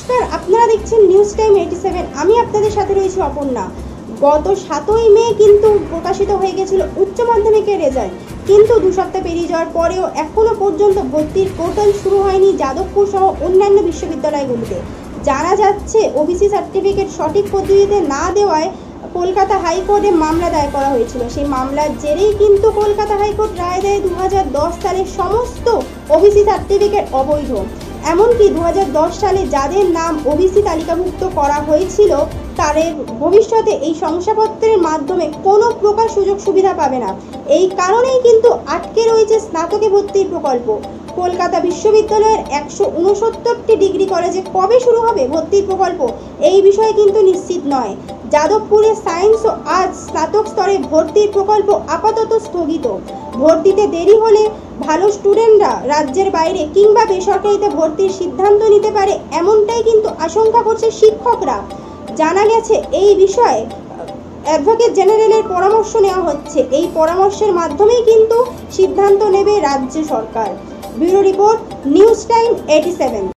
নমস্কার, আপনারা দেখছেন নিউজ টাইম 87। আমি আপনাদের সাথে রয়েছি অপর্ণা। গত 7ই মে কিন্তু প্রকাশিত হয়ে গেছিল উচ্চ মাধ্যমিকের রেজাল্ট, কিন্তু 2 সপ্তাহ পেরিয়ে যাওয়ার পরেও এখনো পর্যন্ত ভর্তির পোর্টাল শুরু হয়নি যাদবপুর সহ অন্যান্য বিশ্ববিদ্যালয়গুলিতে। জানা যাচ্ছে ওবিসি সার্টিফিকেট সঠিক পদ্ধতিতে না দেওয়ায় কলকাতা হাইকোর্টে মামলা দায়ের করা হয়েছিল। সেই মামলার জেরেই কিন্তু কলকাতা হাইকোর্ট রায় দেয় 2010 সালের সমস্ত ওবিসি সার্টিফিকেট অবৈধ। এমনকি 2010 সালে যাদের নাম ওবিসি তালিকাভুক্ত করা হয়েছিল তাদের ভবিষ্যতে এই শংসাপত্রের মাধ্যমে কোনো প্রকার সুযোগ সুবিধা পাবে না। এই কারণেই কিন্তু আটকে রয়েছে স্নাতকে ভর্তির প্রকল্প। কলকাতা বিশ্ববিদ্যালয়ের 169টি ডিগ্রি কলেজে কবে শুরু হবে ভর্তির প্রকল্প এই বিষয়ে কিন্তু নিশ্চিত নয়। যাদবপুরে সায়েন্স ও আর্টস স্নাতক স্তরে ভর্তির প্রকল্প আপাতত স্থগিত। ভর্তিতে দেরি হলে ভালো স্টুডেন্টরা রাজ্যের বাইরে কিংবা বেসরকারিতে ভর্তির সিদ্ধান্ত নিতে পারে, এমনটাই কিন্তু আশঙ্কা করছে শিক্ষকরা। জানা গেছে এই বিষয়ে অ্যাডভোকেট জেনারেলের পরামর্শ নেওয়া হচ্ছে। এই পরামর্শের মাধ্যমেই কিন্তু সিদ্ধান্ত নেবে রাজ্য সরকার। Bureau report, news time 87।